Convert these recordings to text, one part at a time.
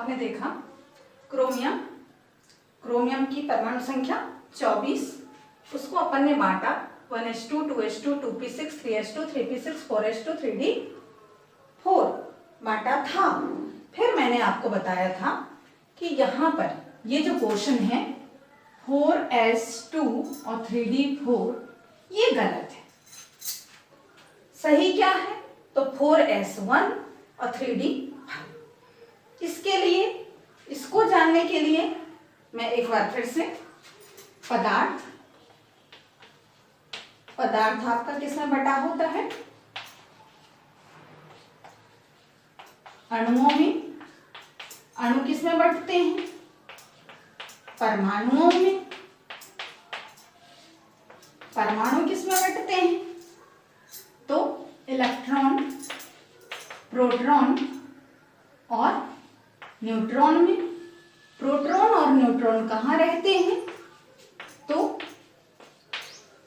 आपने देखा chromium, chromium की परमाणु संख्या 24, उसको अपन ने बांटा 1s2 2s2 2p6 3s2 3p6 4s2 3d4 बांटा था। फिर मैंने आपको बताया था कि यहाँ पर ये जो पोर्शन है 4s2 और 3d4 ये गलत है। सही क्या है? तो 4s1 और 3d5। इसके लिए, इसको जानने के लिए मैं एक बार फिर से पदार्थ आपका किसमें बटा होता है? अणुओं में। अणु किसमें बंटते हैं? परमाणुओं में। परमाणु किसमें बंटते हैं? तो इलेक्ट्रॉन, प्रोटॉन और न्यूट्रॉन में। प्रोटॉन और न्यूट्रॉन कहाँ रहते हैं? तो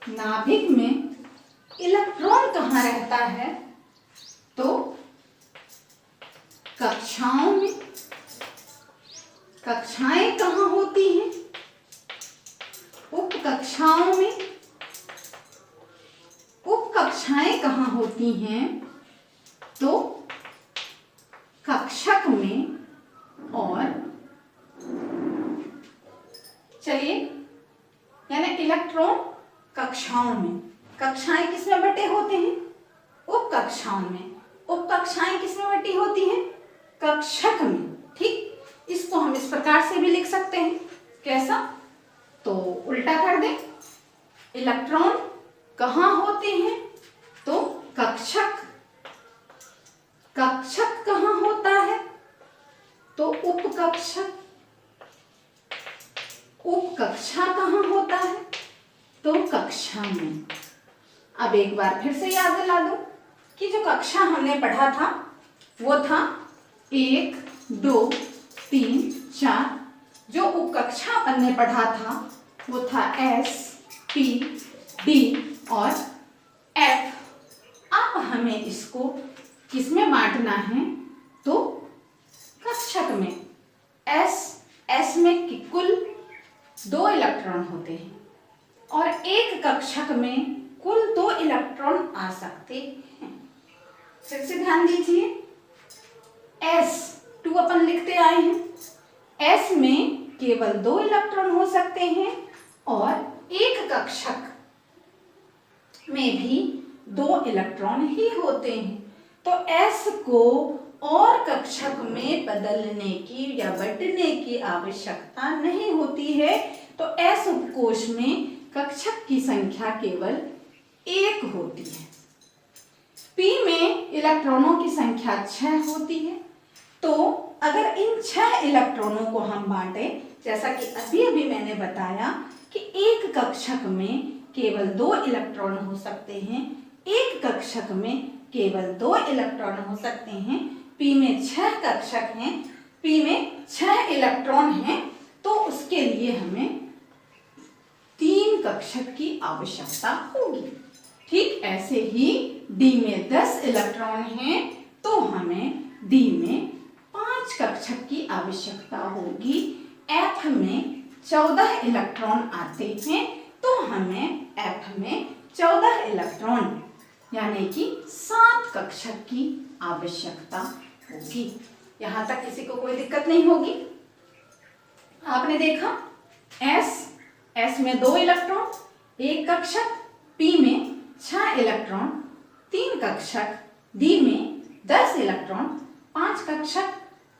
नाभिक में। इलेक्ट्रॉन कहाँ रहता है? तो कक्षाओं में। कक्षाएं कहाँ होती हैं? उप कक्षाओं में। उप कक्षाएं कहाँ होती हैं? तो कक्षक में। और चलिए, यानी इलेक्ट्रॉन कक्षाओं में। कक्षाएं किसमें बटे होते हैं? उप कक्षाओं में। उप कक्षाएं किसमें बटी होती हैं? कक्षक में। ठीक, इसको हम इस प्रकार से भी लिख सकते हैं। कैसा? तो उल्टा कर दें। इलेक्ट्रॉन कहाँ होते हैं? तो कक्षक। कक्षक कहाँ होता है? तो उपकक्षक। उपकक्षा कहाँ होता है? तो कक्षा में। अब एक बार फिर से याद दिला दूं कि जो कक्षा हमने पढ़ा था वो था 1 2 3 4। जो उपकक्षा अपन ने पढ़ा था वो था S P D और F। अब हमें इसको किसमें बांटना है? तो कक्षक में। S में कुल 2 इलेक्ट्रॉन होते हैं और एक कक्षक में कुल 2 इलेक्ट्रॉन आ सकते हैं। फिर से ध्यान दीजिए, S2 अपन लिखते आए हैं। S में केवल 2 इलेक्ट्रॉन हो सकते हैं और एक कक्षक में भी 2 इलेक्ट्रॉन ही होते हैं। तो S को और कक्षक में बदलने की या बंटने की आवश्यकता नहीं होती है। तो S उपकोष में कक्षक की संख्या केवल 1 होती है। P में इलेक्ट्रॉनों की संख्या 6 होती है। तो अगर इन 6 इलेक्ट्रॉनों को हम बांटे, जैसा कि अभी अभी मैंने बताया कि एक कक्षक में केवल 2 इलेक्ट्रॉन हो सकते हैं, एक कक्षक में केवल 2 इलेक्ट्रॉन हो सकते हैं। P में 6 कक्षक हैं, P में 6 इलेक्ट्रॉन हैं, तो उसके लिए हमें 3 कक्षक की आवश्यकता होगी। ठीक ऐसे ही D में 10 इलेक्ट्रॉन हैं, तो हमें D में 5 कक्षक की आवश्यकता होगी। F में 14 इलेक्ट्रॉन आते हैं, तो हमें F में 14 इलेक्ट्रॉन यानी कि 7 कक्षक की आवश्यकता होगी। यहां तक किसी को कोई दिक्कत नहीं होगी। आपने देखा S में 2 इलेक्ट्रॉन, 1 कक्षक, P में 6 इलेक्ट्रॉन, 3 कक्षक, D में 10 इलेक्ट्रॉन, 5 कक्षक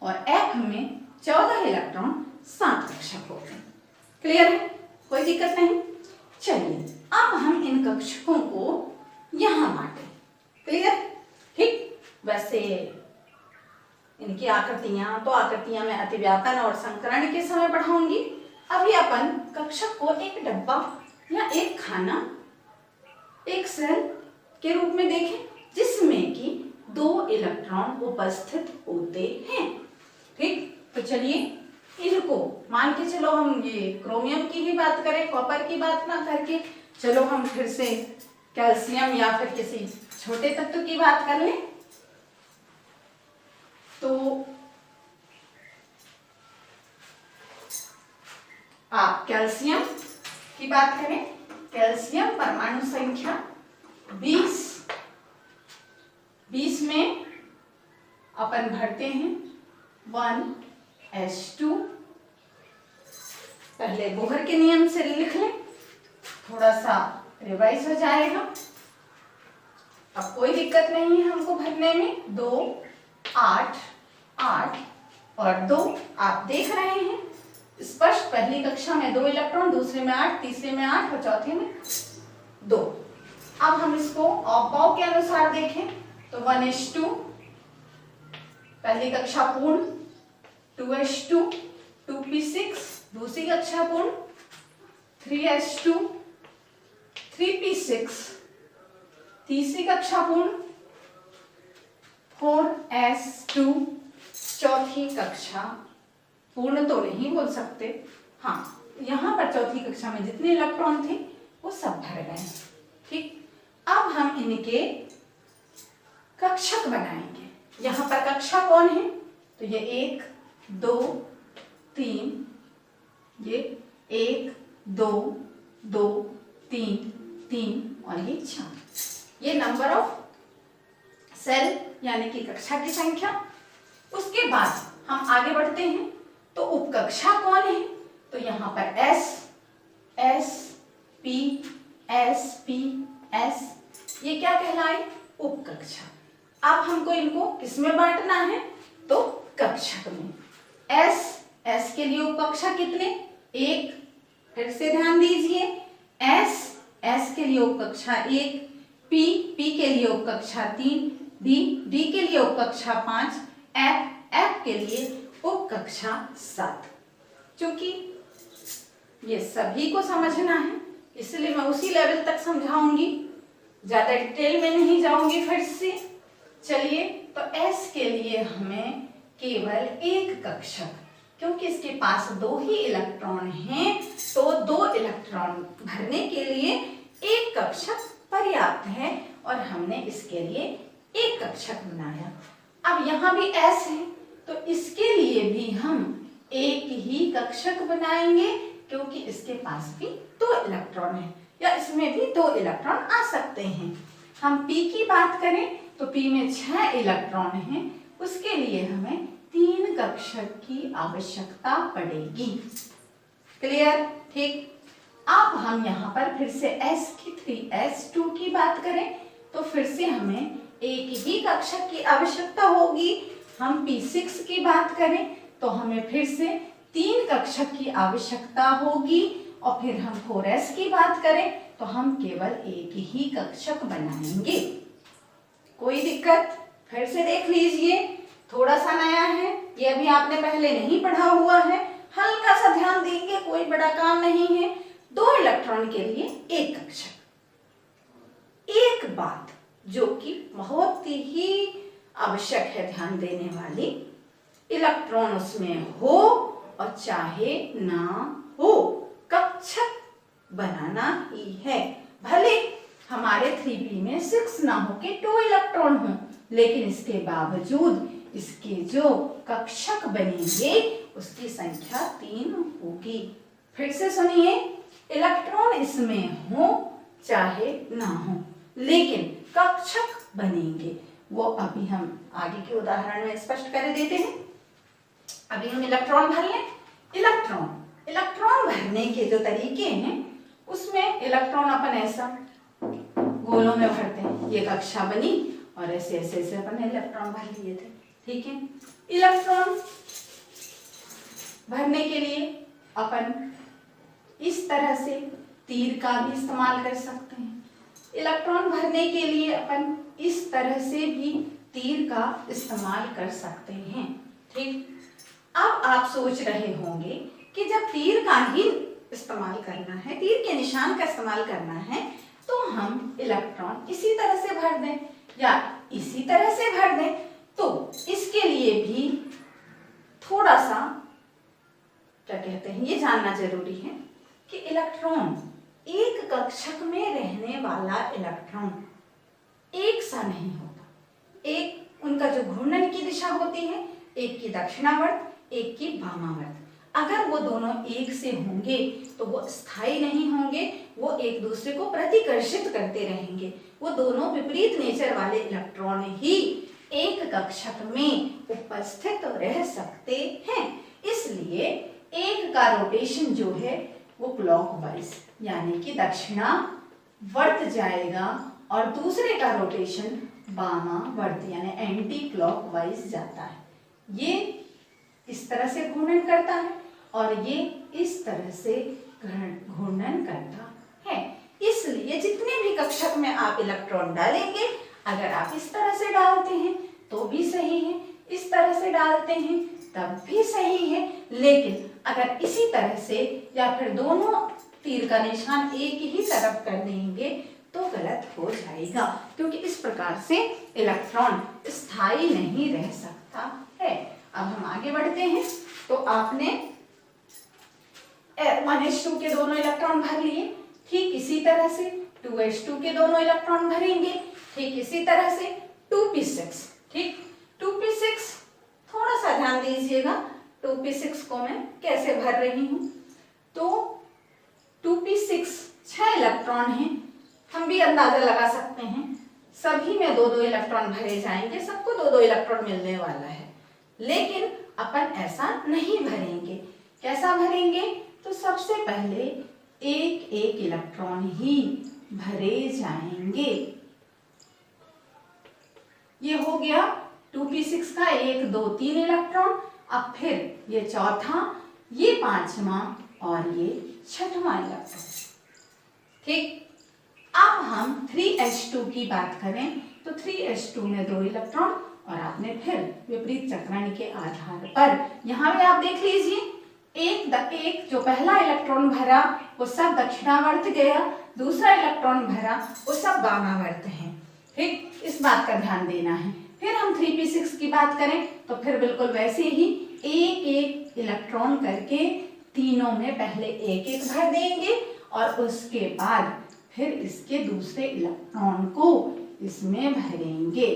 और F में 14 इलेक्ट्रॉन, 7 कक्षक होते हैं। क्लियर है? कोई दिक्कत नहीं। चलिए अब हम इन कक्षकों को यहां बांटे। क्लियर? ठीक। वैसे इनकी आकृतियां तो आकृतियां मैं अतिव्यापन और संकरण के समय पढ़ाऊंगी। अभी अपन कक्षक को एक डब्बा या एक खाना, एक सेल के रूप में देखें जिसमें कि 2 इलेक्ट्रॉन उपस्थित होते हैं। ठीक, तो चलिए इनको मान के चलो हम ये क्रोमियम की ही बात करें, कॉपर की बात ना करके चलो हम फिर से कैल्शियम या फिर किसी छोटे तत्व की बात कर लें। तो कैल्शियम की बात करें, कैल्शियम परमाणु संख्या 20 में अपन भरते हैं 1s2। पहले बोहर के नियम से लिख लें, थोड़ा सा रिवाइज हो जाएगा। अब कोई दिक्कत नहीं है हमको भरने में। 2 8 8 और 2 आप देख रहे हैं स्पष्ट, पहली कक्षा में 2 इलेक्ट्रॉन, दूसरे में 8, तीसरे में 8 और चौथे में 2। अब हम इसको ऑफ के अनुसार देखें तो 1s2 पहली कक्षा पूर्ण, 2s2 2p6 दूसरी कक्षा पूर्ण, 3s2 3p6 तीसरी कक्षा पूर्ण, 4s2 चौथी कक्षा पूर्ण तो नहीं बोल सकते, हाँ यहाँ पर चौथी कक्षा में जितने इलेक्ट्रॉन थे वो सब भर गए। ठीक, अब हम इनके कक्षक बनाएंगे। यहाँ पर कक्षा कौन है तो ये 1 2 3, ये 1 2 2 3 3 और ये 4, ये नंबर ऑफ सेल यानी कि कक्षा की संख्या। उसके बाद हम आगे बढ़ते हैं तो उपकक्षा कौन है तो यहाँ पर S S P S P S, ये क्या कहलाए उपकक्षा। अब हमको इनको किसमें बांटना है तो कक्षक में। S के लिए उपकक्षा कितने 1, फिर से ध्यान दीजिए S के लिए उपकक्षा 1, P के लिए उपकक्षा 3, D के लिए उपकक्षा 5, F के लिए उपकक्षा 7। क्योंकि ये सभी को समझना है इसलिए मैं उसी लेवल तक समझाऊंगी, ज्यादा डिटेल में नहीं जाऊंगी फिर से। चलिए तो S के लिए हमें केवल एक कक्षक, क्योंकि इसके पास 2 ही इलेक्ट्रॉन हैं तो 2 इलेक्ट्रॉन भरने के लिए एक कक्षक पर्याप्त है और हमने इसके लिए एक कक्षक बनाया। अब यहाँ भी S है तो इसके लिए भी हम एक ही कक्षक बनाएंगे, क्योंकि इसके पास भी 2 इलेक्ट्रॉन है या इसमें भी 2 इलेक्ट्रॉन आ सकते हैं। हम P की बात करें तो P में 6 इलेक्ट्रॉन हैं, उसके लिए हमें 3 कक्षक की आवश्यकता पड़ेगी। क्लियर? ठीक। अब हम यहाँ पर फिर से S2 की बात करें तो फिर से हमें एक ही कक्षक की आवश्यकता होगी। हम P6 की बात करें तो हमें फिर से 3 कक्षक की आवश्यकता होगी और फिर हम 4s की बात करें तो हम केवल एक ही कक्षक बनाएंगे। कोई दिक्कत? फिर से देख लीजिए, थोड़ा सा नया है, ये अभी आपने पहले नहीं पढ़ा हुआ है, हल्का सा ध्यान देंगे, कोई बड़ा काम नहीं है। 2 इलेक्ट्रॉन के लिए एक कक्षक। एक बात जो कि बहुत ही आवश्यक है ध्यान देने वाली, इलेक्ट्रॉन उसमें हो और चाहे ना हो कक्षक बनाना ही है। भले हमारे 3p में 6 ना हो के 2 इलेक्ट्रॉन हो, लेकिन इसके बावजूद इसके जो कक्षक बनेंगे उसकी संख्या 3 होगी। फिर से सुनिए, इलेक्ट्रॉन इसमें हो चाहे ना हो लेकिन कक्षक बनेंगे। वो अभी हम आगे के उदाहरण में स्पष्ट कर देते हैं। अभी हम इलेक्ट्रॉन भर लें। इलेक्ट्रॉन भरने के जो तरीके हैं उसमें इलेक्ट्रॉन अपन ऐसा गोलों में भरते हैं, ये कक्षा बनी और ऐसे ऐसे ऐसे अपन इलेक्ट्रॉन भर लिए थे। ठीक है, इलेक्ट्रॉन भरने के लिए अपन इस तरह से तीर का भी इस्तेमाल कर सकते हैं। इलेक्ट्रॉन भरने के लिए अपन इस तरह से भी तीर का इस्तेमाल कर सकते हैं। ठीक, अब आप सोच रहे होंगे कि जब तीर का ही इस्तेमाल करना है, तीर के निशान का इस्तेमाल करना है, तो हम इलेक्ट्रॉन इसी तरह से भर दें या इसी तरह से भर दें। तो इसके लिए भी थोड़ा सा क्या कहते हैं ये जानना जरूरी है कि इलेक्ट्रॉन, एक कक्षक में रहने वाला इलेक्ट्रॉन एक सा नहीं होता। एक उनका जो घूर्णन की दिशा होती है, एक की दक्षिणावर्त, एक की वामावर्त। अगर वो दोनों एक से होंगे तो वो स्थायी नहीं होंगे, वो एक दूसरे को प्रतिकर्षित करते रहेंगे। वो दोनों विपरीत नेचर वाले इलेक्ट्रॉन ही एक कक्षक में उपस्थित रह सकते हैं। इसलिए एक का रोटेशन जो है वो क्लॉकवाइज यानी कि दक्षिणावर्त जाएगा और दूसरे का रोटेशन वामावर्त यानी एंटी क्लॉकवाइज जाता है। ये इस तरह से घूर्णन करता है और ये इस तरह से घूर्णन करता है। इसलिए जितने भी कक्षक में आप इलेक्ट्रॉन डालेंगे, अगर आप इस तरह से डालते हैं तो भी सही है, इस तरह से डालते हैं तब भी सही है, लेकिन अगर इसी तरह से या फिर दोनों तीर का निशान एक ही तरफ कर देंगे तो गलत हो जाएगा, क्योंकि इस प्रकार से इलेक्ट्रॉन स्थायी नहीं रह सकता है। अब हम आगे बढ़ते हैं। तो आपने 1s2 के दोनों इलेक्ट्रॉन भर लिए, ठीक इसी तरह से 2s2 के दोनों इलेक्ट्रॉन भरेंगे, ठीक इसी तरह से 2p6, ठीक 2p6 थोड़ा सा ध्यान दीजिएगा 2p6 को मैं कैसे भर रही हूं। तो 2p6 6 इलेक्ट्रॉन हैं, हम भी अंदाजा लगा सकते हैं सभी में 2-2 इलेक्ट्रॉन भरे जाएंगे, सबको 2-2 इलेक्ट्रॉन मिलने वाला है। लेकिन अपन ऐसा नहीं भरेंगे। कैसा भरेंगे? तो सबसे पहले एक एक इलेक्ट्रॉन ही भरे जाएंगे। ये हो गया 2p6 का 1 2 3 इलेक्ट्रॉन। अब फिर ये चौथा, ये पांचवा और ये छठवां इलेक्ट्रॉन। ठीक, अब हम 3s2 की बात करें तो 3s2 में 2 इलेक्ट्रॉन और आपने फिर विपरीत चक्रण के आधार पर यहां भी आप देख लीजिए, एक जो पहला इलेक्ट्रॉन भरा वो सब दक्षिणावर्त गया, दूसरा इलेक्ट्रॉन भरा वो सब वामावर्त है। ठीक, इस बात का ध्यान देना है। फिर हम 3p6 की बात करें तो फिर बिल्कुल वैसे ही एक एक इलेक्ट्रॉन करके तीनों में पहले एक एक भर देंगे और उसके बाद फिर इसके दूसरे इलेक्ट्रॉन को इसमें भरेंगे।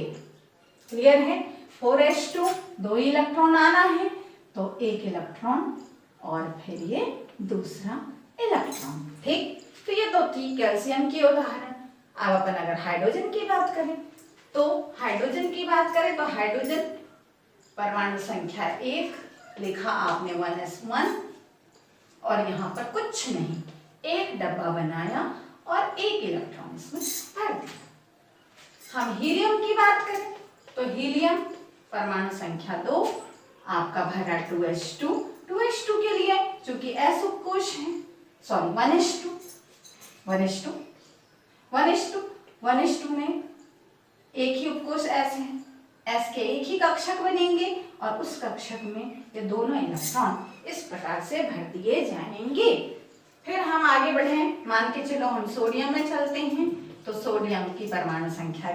क्लियर है? 4s2 2 इलेक्ट्रॉन आना है तो एक इलेक्ट्रॉन और फिर ये दूसरा इलेक्ट्रॉन। ठीक, तो ये तो थी कैल्शियम की उदाहरण। अब अपन अगर हाइड्रोजन की बात करें तो हाइड्रोजन की बात करें तो हाइड्रोजन परमाणु संख्या 1 लिखा आपने 1s1 और यहाँ पर कुछ नहीं, एक डब्बा बनाया और एक इलेक्ट्रॉन इसमें भर दिया। हम हीलियम की बात करें तो हीलियम परमाणु संख्या 2 आपका भरा 2s2 के लिए चूंकि s उपकोष है, सॉरी 1s2 में एक ही उपकोष s है, s के एक ही कक्षक बनेंगे और उस कक्षक में ये दोनों इलेक्ट्रॉन इस प्रकार से भर दिए जाएंगे। फिर हम आगे बढ़े, मान के चलो हम सोडियम में चलते हैं तो सोडियम की परमाणु संख्या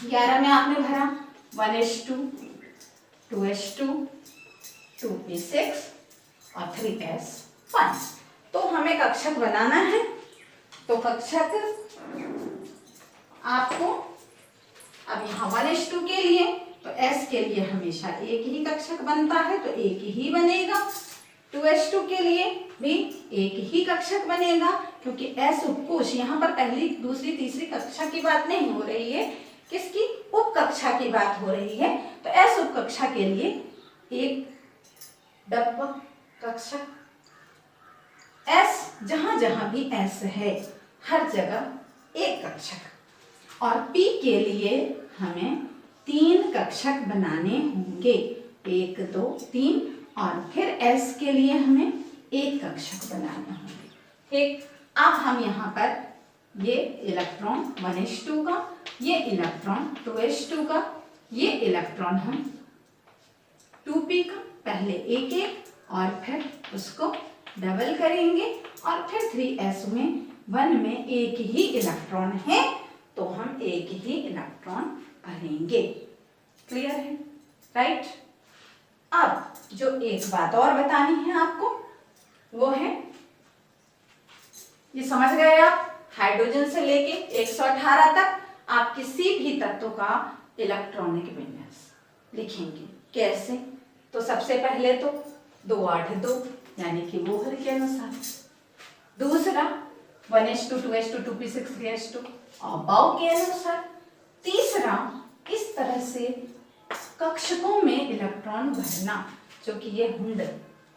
11 में आपने भरा 1s2 2s2 2p6 और 3s1। तो हमें कक्षक बनाना है, तो कक्षक आपको अब यहाँ 1s2 के लिए तो s के लिए हमेशा एक ही कक्षक बनता है तो एक ही बनेगा, 2s2 के लिए भी एक ही कक्षक बनेगा क्योंकि s उपकोष, यहाँ पर पहली दूसरी तीसरी कक्षा की बात नहीं हो रही है, किसकी? उप कक्षा की बात हो रही है। तो s उप कक्षा के लिए एक डब्बा कक्षक, s जहां जहां भी s है हर जगह एक कक्षक, और p के लिए हमें 3 कक्षक बनाने होंगे, 1 2 3, और फिर s के लिए हमें एक कक्षक बनाने होंगे। ठीक, अब हम यहाँ पर ये इलेक्ट्रॉन 1s2 का, ये इलेक्ट्रॉन 2s2 का, ये इलेक्ट्रॉन हम 2p का पहले एक एक और फिर उसको डबल करेंगे और फिर 3s में 1 में एक ही इलेक्ट्रॉन है तो हम एक ही इलेक्ट्रॉन भरेंगे। क्लियर है? राइट। अब जो एक बात और बतानी है आपको वो है, ये समझ गए आप, हाइड्रोजन से लेके 118 तक आप किसी भी तत्व का इलेक्ट्रॉनिक विन्यास लिखेंगे। कैसे? तो सबसे पहले तो 2 8 2, यानी कि बोहर के अनुसार। दूसरा 1:2, 2:2, 2p6, 3:2 अभाव के अनुसार। तीसरा इस तरह से कक्षकों में इलेक्ट्रॉन भरना, जो कि ये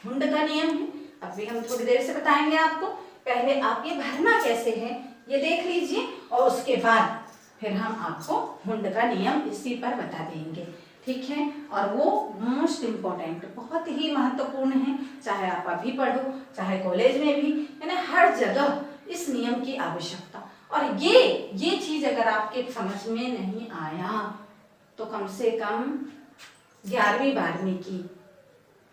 हुंड का नियम है। अभी हम थोड़ी देर से बताएंगे आपको। पहले आप ये भरना कैसे है ये देख लीजिए, और उसके बाद फिर हम आपको हुंड का नियम इसी पर बता देंगे, ठीक है। और वो मोस्ट इम्पोर्टेंट, बहुत ही महत्वपूर्ण है, चाहे आप अभी पढ़ो चाहे कॉलेज में भी, यानी हर जगह इस नियम की आवश्यकता। और ये चीज अगर आपके समझ में नहीं आया तो कम से कम 11वीं 12वीं की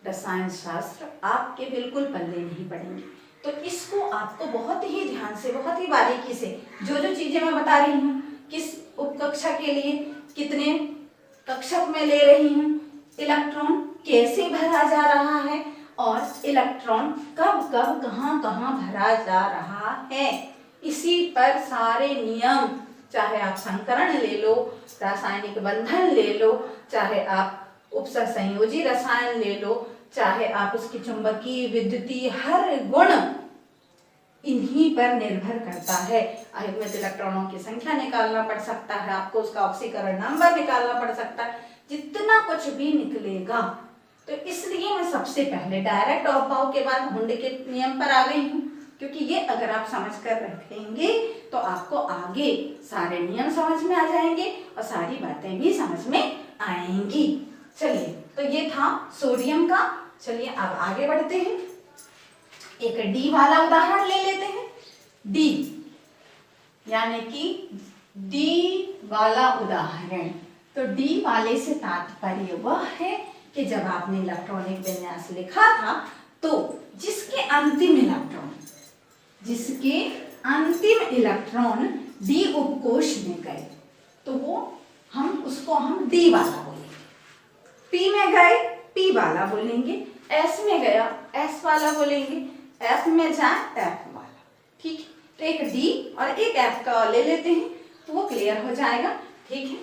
रसायन शास्त्र आपके बिल्कुल पल्ले नहीं पड़ेंगे। तो इसको आपको बहुत ही ध्यान से, बहुत ही बारीकी से, जो जो चीजें मैं बता रही हूँ, किस उपकक्षा के लिए कितने कक्षक में ले रही हूँ, इलेक्ट्रॉन कैसे भरा जा रहा है, और इलेक्ट्रॉन कब कब कहाँ कहाँ भरा जा रहा है, इसी पर सारे नियम, चाहे आप संकरण ले लो, रासायनिक बंधन ले लो, चाहे आप उपसंयोजी रसायन ले लो, चाहे आप उसकी चुंबकीय विद्युतीय हर गुण इन्हीं पर निर्भर करता है। आयुग्मित इलेक्ट्रॉनों की संख्या निकालना पड़ सकता है, आपको उसका ऑक्सीकरण नंबर निकालना पड़ सकता है, जितना कुछ भी निकलेगा। तो इसलिए मैं सबसे पहले डायरेक्ट अभाव के बाद हुंड के नियम पर आ गई हूँ, क्योंकि ये अगर आप समझ कर रखेंगे तो आपको आगे सारे नियम समझ में आ जाएंगे और सारी बातें भी समझ में आएंगी। चलिए, तो ये था सोडियम का। चलिए अब आगे बढ़ते हैं, एक डी वाला उदाहरण ले लेते हैं। डी यानी कि डी वाला उदाहरण। तो डी वाले से तात्पर्य वह है कि जब आपने इलेक्ट्रॉनिक विन्यास लिखा था तो जिसके अंतिम इलेक्ट्रॉन डी उपकोष में गए तो वो उसको हम डी वाला बोलेंगे, पी में गए पी वाला बोलेंगे, एस में गया एस वाला बोलेंगे, एफ में जाए एफ वाला, ठीक है। तो एक डी और एक एफ का ले लेते हैं तो वो क्लियर हो जाएगा, ठीक है।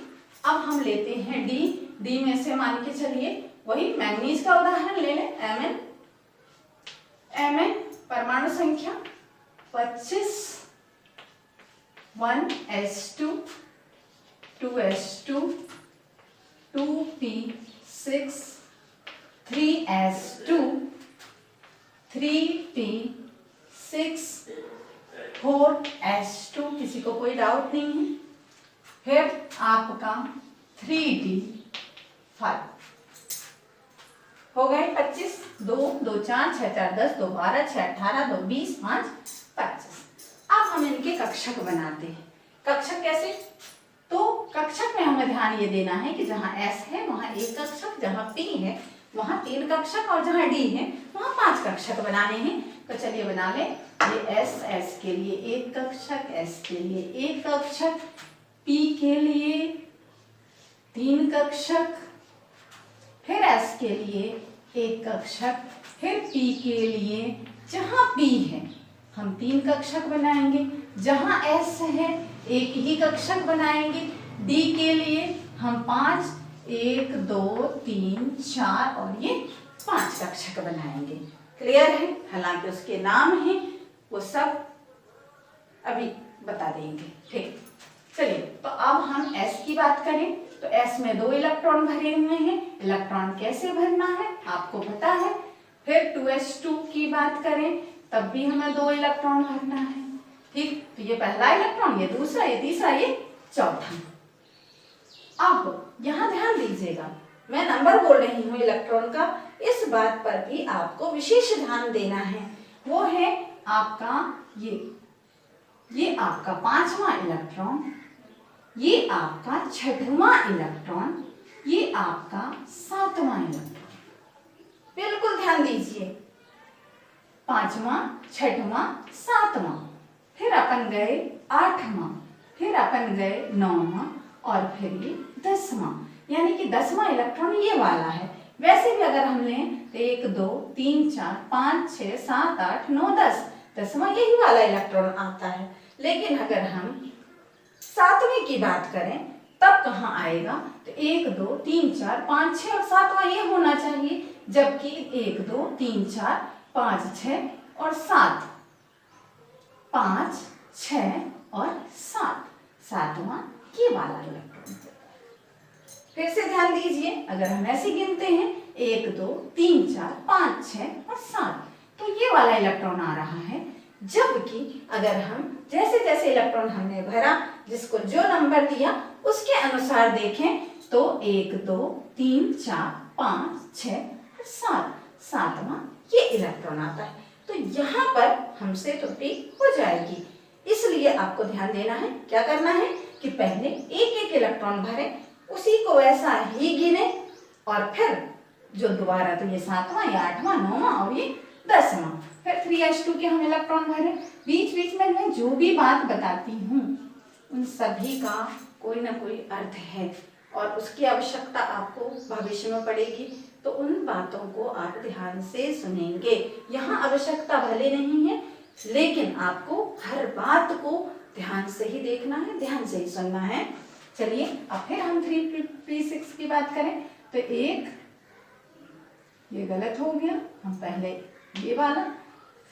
अब हम लेते हैं डी में से मान के चलिए वही मैंगनीज का उदाहरण ले लें, Mn परमाणु संख्या 25, 1s2, 2s2, 2p6, 3s2, 3p6, 4s2, किसी को कोई डाउट नहीं है। फिर आपका 3d5 हो गए 25, 2 2 4 6 4 10, 2 12, 6 18, 2 20, 5 25। अब हम इनके कक्षक बनाते हैं। कक्षक कैसे? तो कक्षक में हमें ध्यान ये देना है कि जहाँ S है वहाँ एक कक्षक, जहाँ P है वहाँ 3 कक्षक, और जहाँ D है वहाँ 5 कक्षक बनाने हैं। तो चलिए बना ले। ये S के लिए एक कक्षक, S के लिए एक कक्षक, P के लिए 3 कक्षक, फिर S के लिए एक कक्षक, फिर P के लिए जहाँ P है हम 3 कक्षक बनाएंगे, जहाँ S है एक ही कक्षक बनाएंगे, D के लिए हम 5, 1 2 3 4 और ये 5 कक्षक बनाएंगे। क्लियर है? हालांकि उसके नाम हैं वो सब अभी बता देंगे, ठीक। चलिए, तो अब हम S की बात करें तो S में 2 इलेक्ट्रॉन भरे हुए हैं। इलेक्ट्रॉन कैसे भरना है आपको पता है। फिर 2s2 की बात करें तब भी हमें 2 इलेक्ट्रॉन भरना है, ठीक। तो ये पहला इलेक्ट्रॉन, ये दूसरा, ये तीसरा, ये चौथा। अब यहाँ ध्यान दीजिएगा, मैं नंबर बोल रही हूँ इलेक्ट्रॉन का, इस बात पर भी आपको विशेष ध्यान देना है। वो है आपका ये आपका 5वां इलेक्ट्रॉन, ये आपका 6वां इलेक्ट्रॉन, ये आपका 7वां इलेक्ट्रॉन। बिल्कुल ध्यान दीजिए, 5वां, 6वां, 7वां, फिर अपन गए 8वां, फिर अपन गए 9वां और फिर ये 10वां, यानी कि 10वां इलेक्ट्रॉन ये वाला है। वैसे भी अगर हम लें तो 1 2 3 4 5 6 7 8 9 10, 10वां यही वाला इलेक्ट्रॉन आता है। लेकिन अगर हम 7वें की बात करें तब कहाँ आएगा? तो 1 2 3 4 5 6 और 7वां ये होना चाहिए। जबकि 1 2 3 4 5 6 और 7, 5 6 और 7, 7वां ये वाला इलेक्ट्रॉन। फिर से ध्यान दीजिए, अगर हम ऐसे गिनते हैं 1 2 3 4 5 6 और 7, तो ये वाला इलेक्ट्रॉन आ रहा है। जबकि अगर हम जैसे जैसे इलेक्ट्रॉन हमने भरा, जिसको जो नंबर दिया उसके अनुसार देखें तो 1 2 3 4 5 6 और 7, 7वां ये इलेक्ट्रॉन आता है। तो यहाँ पर हमसे त्रुटि हो जाएगी, इसलिए आपको ध्यान देना है। क्या करना है कि पहले एक एक इलेक्ट्रॉन भरे, उसी को वैसा ही गिने, और फिर जो दोबारा, तो ये 7वां, ये 8वां, 9वां और ये 10वां, फिर 3s2 के हम इलेक्ट्रॉन भरे। बीच बीच में मैं जो भी बात बताती हूँ उन सभी का कोई ना कोई अर्थ है और उसकी आवश्यकता आपको भविष्य में पड़ेगी, तो उन बातों को आप ध्यान से सुनेंगे। यहाँ आवश्यकता भले नहीं है, लेकिन आपको हर बात को ध्यान से ही देखना है, ध्यान से ही सुनना है। चलिए अब फिर हम 3p6 की बात करें तो एक ये गलत हो गया, हम पहले ये वाला,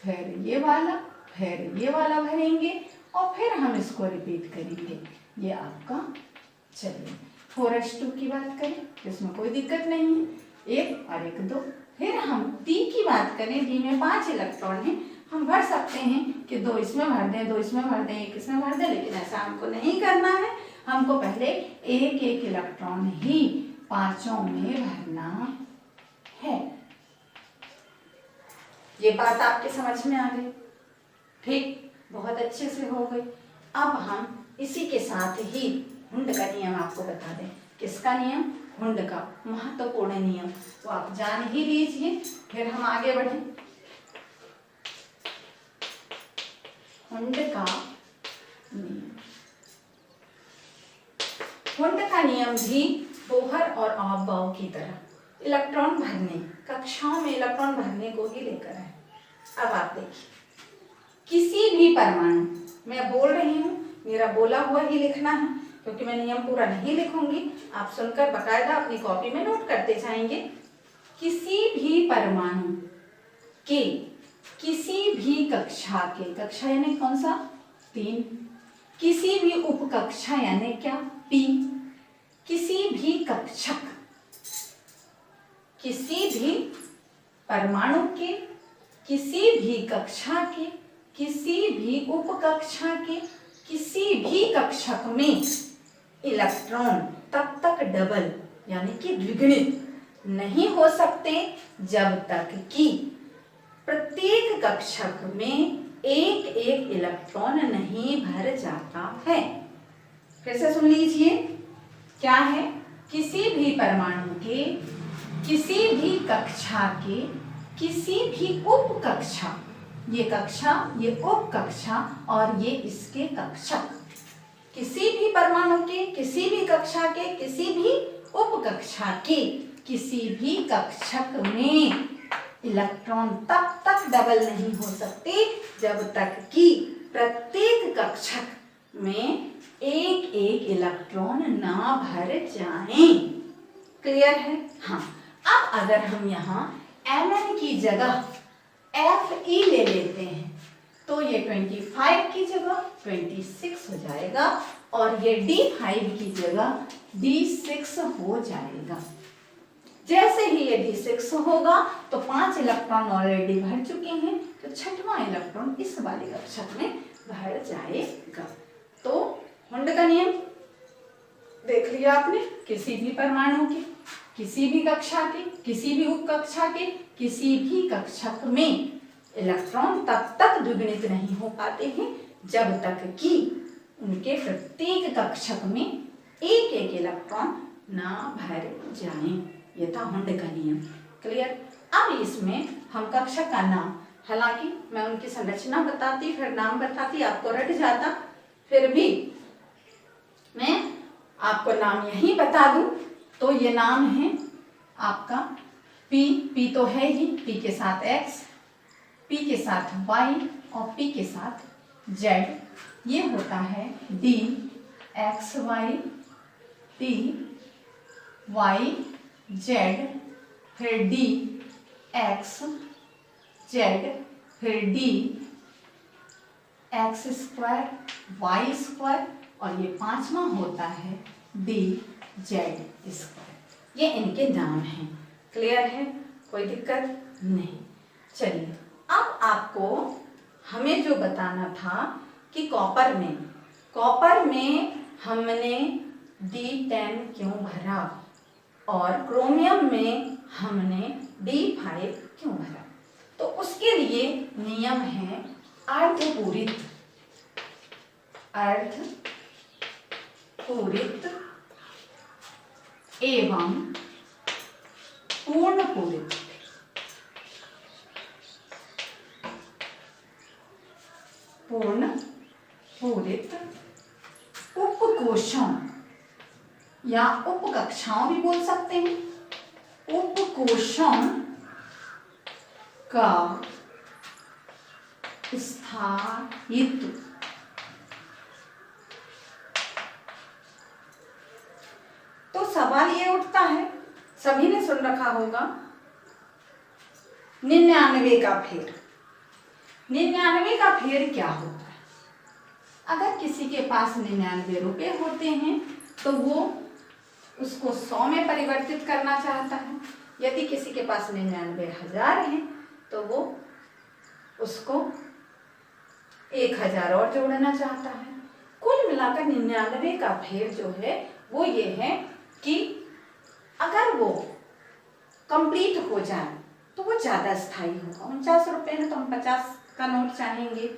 फिर ये वाला, फिर ये वाला भरेंगे और फिर हम इसको रिपीट करेंगे। ये आपका, चलिए 4s2 की बात करें, इसमें कोई दिक्कत नहीं है, 1 और 1 2। फिर हम D की बात करें, D में 5 इलेक्ट्रॉन है, हम भर सकते हैं कि 2 इसमें भर दें, 2 इसमें भर दें, 1 इसमें भर दें, लेकिन ऐसा हमको नहीं करना है। हमको पहले एक एक इलेक्ट्रॉन ही पांचों में भरना है। ये बात आपके समझ में आ गई? ठीक, बहुत अच्छे से हो गई। अब हम इसी के साथ ही हुंड का नियम आपको बता दें। किसका नियम? हुंड का महत्वपूर्ण नियम, तो आप जान ही लीजिए, फिर हम आगे बढ़े। हुंड का नियम, हुंड का नियम भी बोहर और ऑफबाउ की तरह इलेक्ट्रॉन भरने, कक्षाओं में इलेक्ट्रॉन भरने को ही लेकर है। अब आप देखिए, किसी भी परमाणु, मैं बोल रही हूँ, मेरा बोला हुआ ही लिखना है, क्योंकि मैं नियम पूरा नहीं लिखूंगी, आप सुनकर बकायदा अपनी कॉपी में नोट करते जाएंगे। किसी भी परमाणु के किसी भी कक्षा के, कक्षा यानी कौन सा? 3, किसी भी उपकक्षा यानी क्या? p, किसी भी कक्षक, किसी भी परमाणु के किसी भी कक्षा के किसी भी उपकक्षा के किसी भी कक्षक में इलेक्ट्रॉन तब तक डबल यानी कि द्विगुणित नहीं हो सकते जब तक कि प्रत्येक कक्षक में एक एक इलेक्ट्रॉन नहीं भर जाता है। फिर से सुन लीजिए, क्या है? किसी भी परमाणु के किसी भी कक्षा के किसी भी उपकक्षा, ये कक्षा, ये उपकक्षा और ये इसके कक्षक, किसी भी परमाणु के किसी भी कक्षा के किसी भी उपकक्षा के किसी भी कक्षक में इलेक्ट्रॉन तब तक डबल नहीं हो सकते जब तक कि प्रत्येक कक्षक में एक एक इलेक्ट्रॉन ना भर जाए। क्लियर है? हाँ। अब अगर हम यहाँ Mn की जगह Fe ले लेते हैं तो ये 25 की जगह 26 हो जाएगा और ये D5 की जगह D6 हो जाएगा। जैसे ही ये D6 होगा तो 5 इलेक्ट्रॉन ऑलरेडी भर चुके हैं, तो 6वां इलेक्ट्रॉन इस वाले कक्षक में भर जाएगा। तो हुंड का नियम देख लिया आपने, किसी भी परमाणु के किसी भी कक्षा के किसी भी उपकक्षा के किसी भी कक्षक में इलेक्ट्रॉन तब तक द्विगुणित नहीं हो पाते हैं जब तक कि उनके प्रत्येक कक्षक में एक एक इलेक्ट्रॉन ना भर जाएं। यह था हुंड का नियम। क्लियर? अब इसमें हम कक्षक का नाम, हालांकि मैं उनकी संरचना बताती फिर नाम बताती, आपको रट जाता, फिर भी मैं आपको नाम यही बता दूं। तो ये नाम है आपका P तो है ही, P के साथ X, P के साथ Y और P के साथ Z। ये होता है D XY T Y Z, फिर D एक्स जेड, फिर D X square Y square, और ये पांचवा होता है डी जेड स्क्वायर। ये इनके नाम हैं। क्लियर है? कोई दिक्कत नहीं। चलिए अब आपको हमें जो बताना था कि कॉपर में हमने D10 क्यों भरा और क्रोमियम में हमने D5 क्यों भरा। तो उसके लिए नियम है अर्धपूरित एवं पूर्णपूरित। पूर्णपूरित उपकोशों या उपकक्षाओं भी बोल सकते हैं। उपकोशों का स्थायित्व। तो सवाल ये उठता है, सभी ने सुन रखा होगा 99 का फेर। 99 का फेर क्या होता है? अगर किसी के पास 99 रुपए होते हैं तो वो उसको 100 में परिवर्तित करना चाहता है। यदि किसी के पास 99,000 है तो वो उसको 1,000 और जोड़ना चाहता है। कुल मिलाकर 99 का फेर जो है वो ये है कि अगर वो कंप्लीट हो जाए तो वो ज्यादा स्थायी होगा। 49 रुपए है तो हम 50 का नोट चाहेंगे,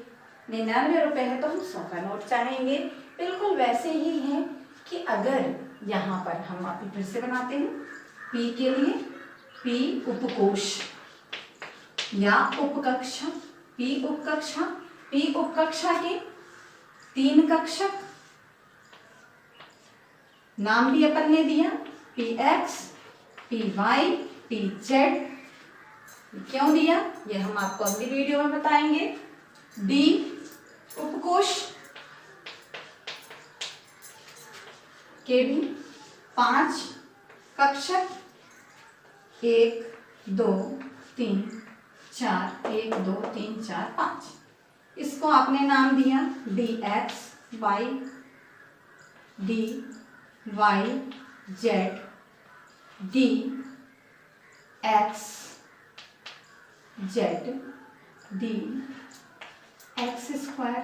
99 रुपए है तो हम 100 का नोट चाहेंगे। बिल्कुल वैसे ही है कि अगर यहाँ पर हम आप फिर से बनाते हैं P के लिए P उपकोश या उपकक्षा, P उपकक्षा के 3 कक्षक, नाम भी अपन ने दिया PX, PY, PZ। क्यों दिया ये हम आपको अगली वीडियो में बताएंगे। D उपकोश के भी 5 कक्षक, 1 2 3 4, 1 2 3 4 5। इसको आपने नाम दिया DX Y, D Y Z, D X Z, D X square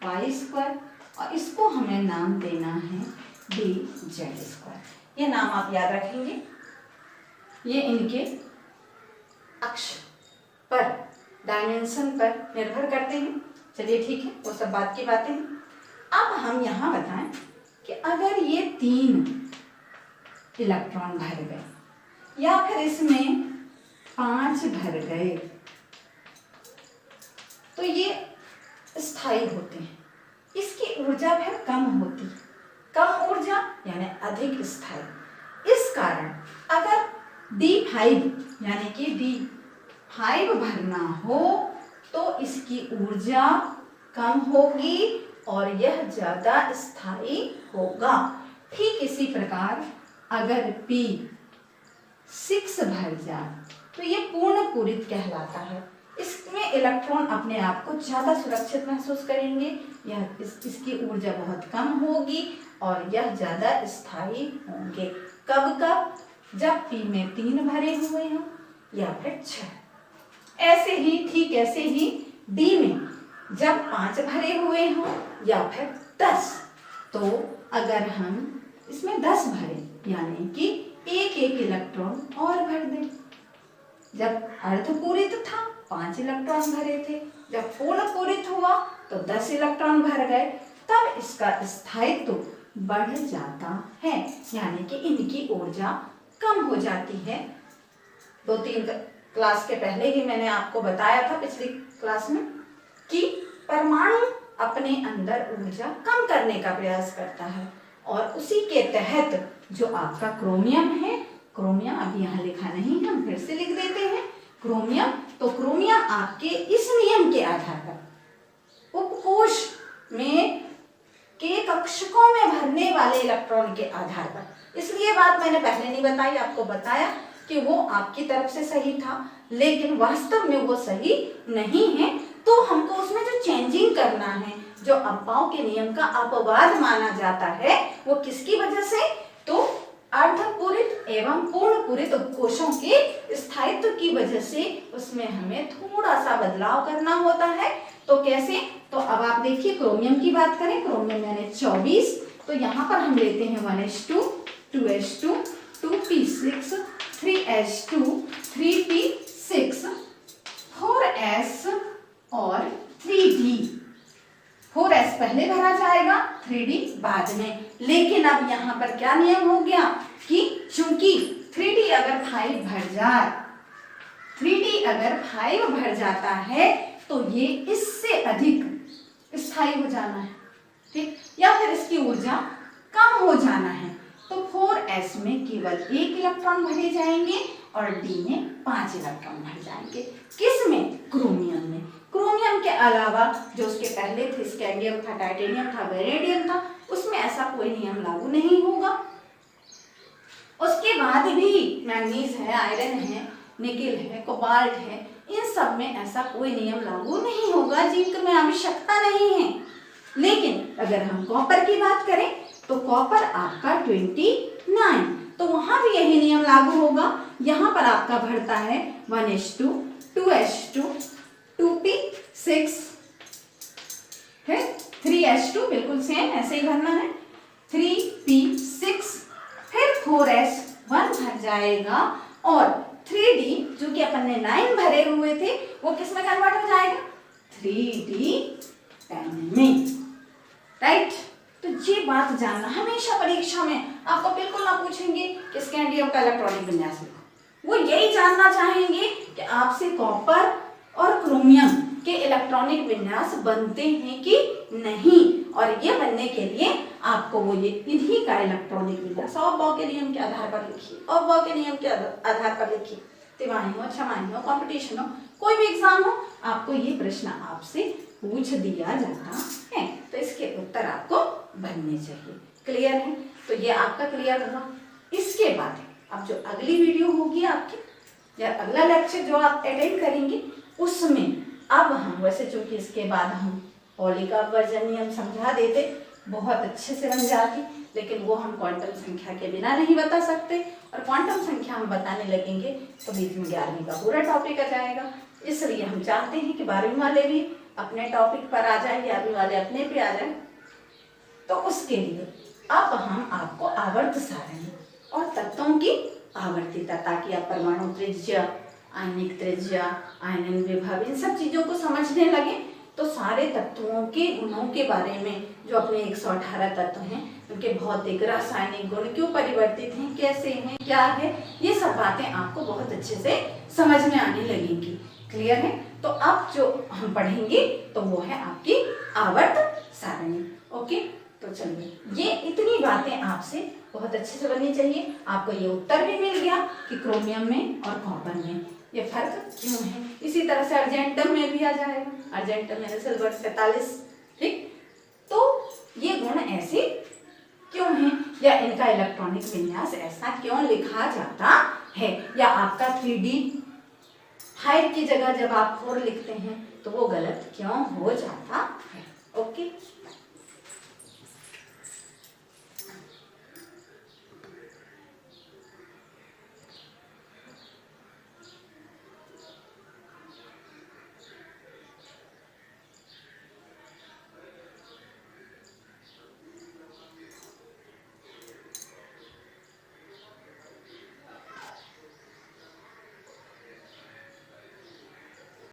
Y square, और इसको हमें नाम देना है D Z स्क्वायर। ये नाम आप याद रखेंगे। ये इनके अक्ष पर, डायमेंशन पर निर्भर करते हैं। चलिए ठीक है, वो सब बात की बातें हैं। अब हम यहाँ बताएं कि अगर ये 3 इलेक्ट्रॉन भर गए या फिर इसमें 5 भर गए तो ये स्थायी होते हैं। इसकी ऊर्जा फिर कम होती, कम ऊर्जा यानी अधिक स्थायी। इस कारण अगर D5 यानी कि D5 भरना हो तो इसकी ऊर्जा कम होगी और यह ज्यादा स्थायी होगा। ठीक इसी प्रकार अगर P6 भर जाए तो ये पूर्ण पूरित कहलाता है। इसमें इलेक्ट्रॉन अपने आप को ज्यादा सुरक्षित महसूस करेंगे। यह इसकी ऊर्जा बहुत कम होगी और यह ज्यादा स्थायी होंगे। कब कब? जब P में 3 भरे हुए हों या फिर 6। ऐसे ही ठीक ऐसे ही D में जब 5 भरे हुए हों या फिर 10। तो अगर हम इसमें 10 भरे यानी कि एक इलेक्ट्रॉन और भर दें। जब अर्धपूरित था 5 इलेक्ट्रॉन भरे थे, जब पूर्ण पूरित हुआ तो 10 इलेक्ट्रॉन भर गए, तब इसका स्थायित्व बढ़ जाता है, यानी कि इनकी ऊर्जा कम हो जाती है। 2-3 क्लास के पहले ही मैंने आपको बताया था पिछली क्लास में कि परमाणु अपने अंदर ऊर्जा कम करने का प्रयास करता है और उसी के तहत जो आपका क्रोमियम है, क्रोमियम अभी यहाँ लिखा नहीं है, हम फिर से लिख देते हैं क्रोमियम। तो क्रोमियम आपके इस नियम के आधार पर उपकोश में के कक्षकों में भरने वाले इलेक्ट्रॉन के आधार पर, इसलिए बात मैंने पहले नहीं बताई, आपको बताया कि वो आपकी तरफ से सही था, लेकिन वास्तव में वो सही नहीं है, तो हमको उसमें जो चेंजिंग करना है, जो अप्पाओं के नियम का अपवाद माना जाता है, वो किसकी वजह से, तो अर्धपूरित एवं पूर्ण पूरित कोशों के स्थायित्व की वजह से उसमें हमें थोड़ा सा बदलाव करना होता है। तो कैसे, तो अब आप देखिए क्रोमियम की बात करें, क्रोमियम यानी 24, तो यहाँ पर हम लेते हैं 1s2, 2s2, 2p6, 3s2, 3p6, 4s और 3d। 4s पहले भरा जाएगा, 3d बाद में। लेकिन अब यहाँ पर क्या नियम हो गया कि चूंकि 3d अगर 5 भर जाए, 3d अगर 5 भर जाता है तो ये इससे अधिक स्थायी हो जाना है, ठीक, या फिर इसकी ऊर्जा कम हो जाना है। तो 4s में केवल 1 इलेक्ट्रॉन भरे जाएंगे और d में 5 इलेक्ट्रॉन भर जाएंगे। किस में, क्रोमियम में। क्रोमियम के अलावा जो उसके पहले थे, स्कैंडियम था, टाइटेनियम था, वेनेडियम था, उसमें ऐसा कोई नियम लागू नहीं होगा। उसके बाद भी मैंगनीज है, आयरन है, निकेल है, कोबाल्ट है, इन सब में ऐसा कोई नियम लागू नहीं होगा, जिंक में आवश्यकता नहीं है। लेकिन अगर हम कॉपर की बात करें तो कॉपर आपका 29, तो वहां भी यही नियम लागू होगा। यहाँ पर आपका भरता है 1s2, 2s2, 2p6 है, 3s2 बिल्कुल सेम ऐसे ही भरना है, 3p6, फिर 4s1 भर जाएगा और 3d जो कि अपन ने 9 भरे हुए थे वो किस में कन्वर्ट हो जाएगा, 3d10 में, राइट। तो ये बात जानना, हमेशा परीक्षा में आपको बिल्कुल ना पूछेंगे कि स्कैंडियम का इलेक्ट्रॉनिक विन्यास लिखो, वो यही जानना चाहेंगे कि आपसे कॉपर और क्रोमियम के इलेक्ट्रॉनिक विन्यास बनते हैं कि नहीं, और ये बनने के लिए आपको वो ये इन्हीं का इलेक्ट्रॉनिक विन्यास ऑफ के नियम के आधार पर लिखिए, ऑफ के नियम के आधार पर लिखिए। तिमाही हो, छमाही हो, कंपटीशन हो, कोई भी एग्जाम हो, आपको ये प्रश्न आपसे पूछ दिया जाता है, तो इसके उत्तर आपको बनने चाहिए। क्लियर है, तो ये आपका क्लियर होगा। इसके बाद अब जो अगली वीडियो होगी आपकी, या अगला लेक्चर जो आप अटेंड करेंगे, उसमें अब हम वैसे चूंकि इसके बाद हम पॉली का अपवर्जन नियम समझा देते, बहुत अच्छे से बन जाती, लेकिन वो हम क्वांटम संख्या के बिना नहीं बता सकते, और क्वांटम संख्या हम बताने लगेंगे तो बीच में 11वीं का पूरा टॉपिक आ जाएगा। इसलिए हम चाहते हैं कि 12वीं वाले भी अपने टॉपिक पर आ जाए, 11वीं वाले अपने पे आ जाए। तो उसके लिए अब हम आपको आवर्त सारणी और तत्वों की आवर्तिता, ताकि आप परमाणु त्रिज्या, आयनिक त्रिज्या, आयनन विभव, इन सब चीजों को समझने लगे, तो सारे तत्वों के गुणों के बारे में, जो अपने 118 तत्व हैं, उनके भौतिक रासायनिक गुण क्यों परिवर्तित हैं, कैसे हैं, क्या है, ये सब बातें आपको बहुत अच्छे से समझ में आने लगेंगी। क्लियर है, तो अब जो हम पढ़ेंगे तो वो है आपकी आवर्त सारणी। ओके, तो चलिए, ये इतनी बातें आपसे बहुत अच्छे से बननी चाहिए। आपको ये उत्तर भी मिल गया कि क्रोमियम में और कॉपर में ये फर्क क्यों है। इसी तरह से अर्जेंटम में भी आ जाएगा, अर्जेंटम यानी सिल्वर 47, ठीक। तो ये गुण ऐसे क्यों हैं, या इनका इलेक्ट्रॉनिक विन्यास ऐसा क्यों लिखा जाता है, या आपका 3d5 की जगह जब आप 4 लिखते हैं तो वो गलत क्यों हो जाता है। ओके।